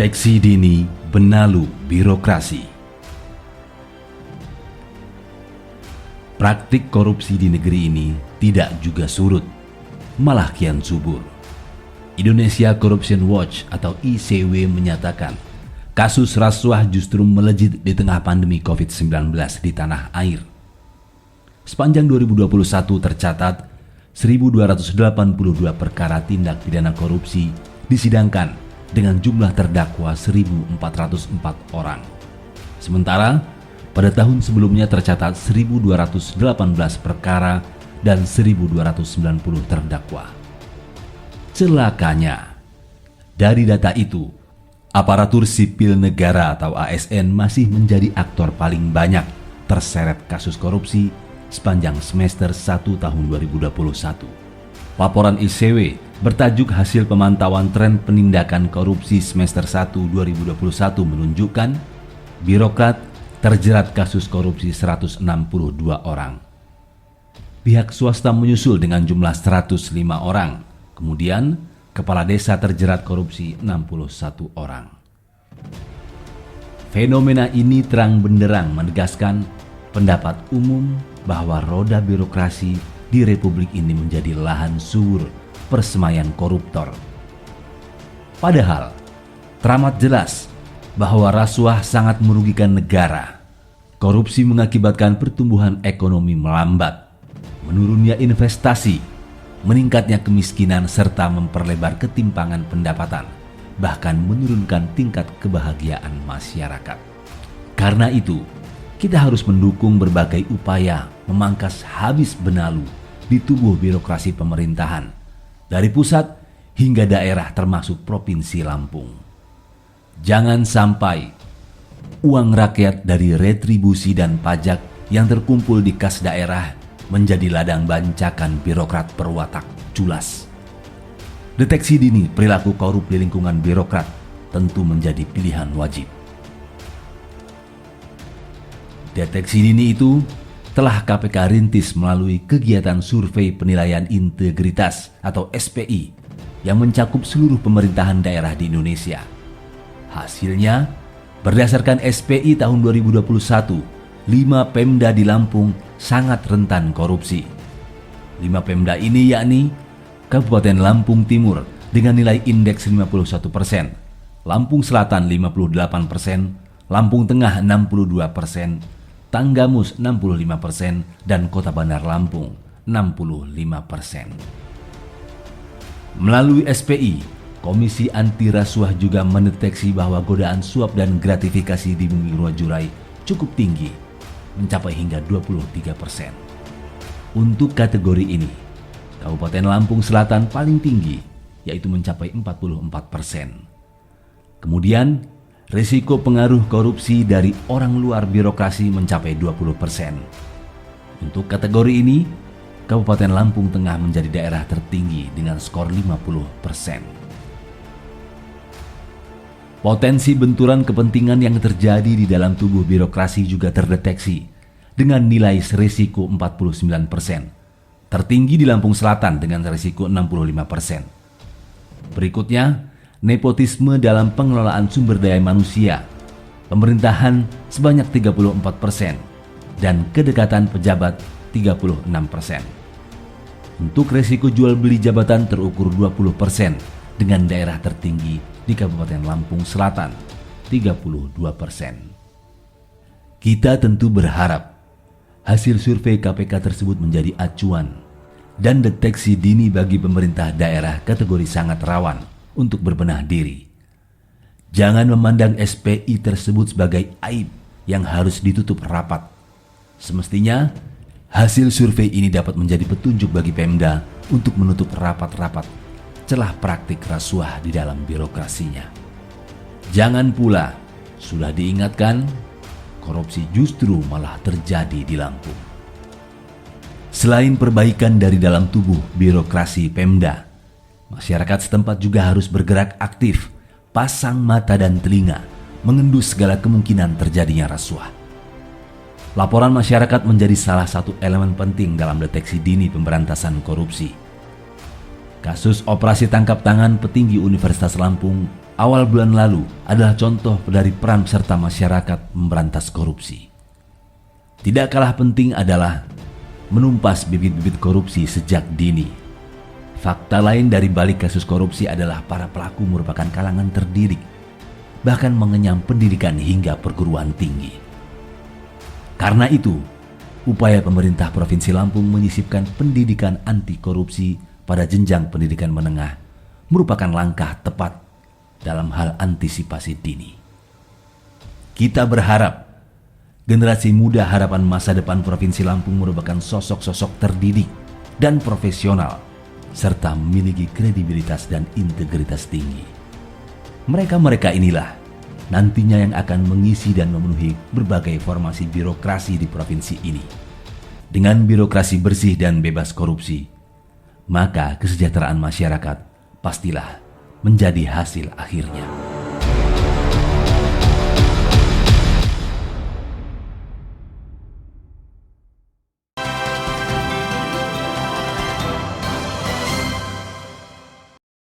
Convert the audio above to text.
Deteksi dini benalu birokrasi. Praktik korupsi di negeri ini tidak juga surut, malah kian subur. Indonesia Corruption Watch atau ICW menyatakan, kasus rasuah justru melejit di tengah pandemi COVID-19 di tanah air. Sepanjang 2021 tercatat 1.282 perkara tindak pidana korupsi disidangkan dengan jumlah terdakwa 1.404 orang. Sementara pada tahun sebelumnya tercatat 1.218 perkara dan 1.290 terdakwa. Celakanya, dari data itu, aparatur sipil negara atau ASN masih menjadi aktor paling banyak terseret kasus korupsi sepanjang semester 1 tahun 2021. Laporan ICW bertajuk hasil pemantauan tren penindakan korupsi semester 1 2021 menunjukkan birokrat terjerat kasus korupsi 162 orang. Pihak swasta menyusul dengan jumlah 105 orang. Kemudian kepala desa terjerat korupsi 61 orang. Fenomena ini terang benderang menegaskan pendapat umum bahwa roda birokrasi di Republik ini menjadi lahan subur persemaian koruptor. Padahal teramat jelas bahwa rasuah sangat merugikan negara. Korupsi mengakibatkan pertumbuhan ekonomi melambat, menurunnya investasi, meningkatnya kemiskinan serta memperlebar ketimpangan pendapatan, bahkan menurunkan tingkat kebahagiaan masyarakat. Karena itu, kita harus mendukung berbagai upaya memangkas habis benalu di tubuh birokrasi pemerintahan, dari pusat hingga daerah termasuk Provinsi Lampung. Jangan sampai uang rakyat dari retribusi dan pajak yang terkumpul di kas daerah menjadi ladang bancakan birokrat berwatak culas. Deteksi dini perilaku korup di lingkungan birokrat tentu menjadi pilihan wajib. Deteksi dini itu telah KPK rintis melalui kegiatan survei penilaian integritas atau SPI yang mencakup seluruh pemerintahan daerah di Indonesia. Hasilnya, berdasarkan SPI tahun 2021, 5 Pemda di Lampung sangat rentan korupsi. 5 Pemda ini yakni Kabupaten Lampung Timur dengan nilai indeks 51%, Lampung Selatan 58%, Lampung Tengah 62%, Tanggamus 65%, dan Kota Bandar Lampung 65%. Melalui SPI, Komisi Anti Rasuah juga mendeteksi bahwa godaan suap dan gratifikasi di Bumi Ruwajurai cukup tinggi, mencapai hingga 23%. Untuk kategori ini, Kabupaten Lampung Selatan paling tinggi, yaitu mencapai 44%. Kemudian, risiko pengaruh korupsi dari orang luar birokrasi mencapai 20%. Untuk kategori ini, Kabupaten Lampung Tengah menjadi daerah tertinggi dengan skor 50%. Potensi benturan kepentingan yang terjadi di dalam tubuh birokrasi juga terdeteksi dengan nilai risiko 49%. Tertinggi di Lampung Selatan dengan risiko 65%. Berikutnya, nepotisme dalam pengelolaan sumber daya manusia, pemerintahan sebanyak 34%, dan kedekatan pejabat 36%. Untuk resiko jual beli jabatan terukur 20% dengan daerah tertinggi di Kabupaten Lampung Selatan 32%. Kita tentu berharap hasil survei KPK tersebut menjadi acuan dan deteksi dini bagi pemerintah daerah kategori sangat rawan untuk berbenah diri. Jangan memandang SPI tersebut sebagai aib yang harus ditutup rapat. Semestinya, hasil survei ini dapat menjadi petunjuk bagi Pemda untuk menutup rapat-rapat celah praktik rasuah di dalam birokrasinya. Jangan pula, sudah diingatkan, korupsi justru malah terjadi di Lampung. Selain perbaikan dari dalam tubuh birokrasi Pemda, masyarakat setempat juga harus bergerak aktif, pasang mata dan telinga, mengendus segala kemungkinan terjadinya rasuah. Laporan masyarakat menjadi salah satu elemen penting dalam deteksi dini pemberantasan korupsi. Kasus operasi tangkap tangan petinggi Universitas Lampung awal bulan lalu adalah contoh dari peran serta masyarakat memberantas korupsi. Tidak kalah penting adalah menumpas bibit-bibit korupsi sejak dini. Fakta lain dari balik kasus korupsi adalah para pelaku merupakan kalangan terdidik, bahkan mengenyam pendidikan hingga perguruan tinggi. Karena itu, upaya pemerintah Provinsi Lampung menyisipkan pendidikan anti korupsi pada jenjang pendidikan menengah merupakan langkah tepat dalam hal antisipasi dini. Kita berharap generasi muda harapan masa depan Provinsi Lampung merupakan sosok-sosok terdidik dan profesional serta memiliki kredibilitas dan integritas tinggi. Mereka-mereka inilah nantinya yang akan mengisi dan memenuhi berbagai formasi birokrasi di provinsi ini. Dengan birokrasi bersih dan bebas korupsi, maka kesejahteraan masyarakat pastilah menjadi hasil akhirnya.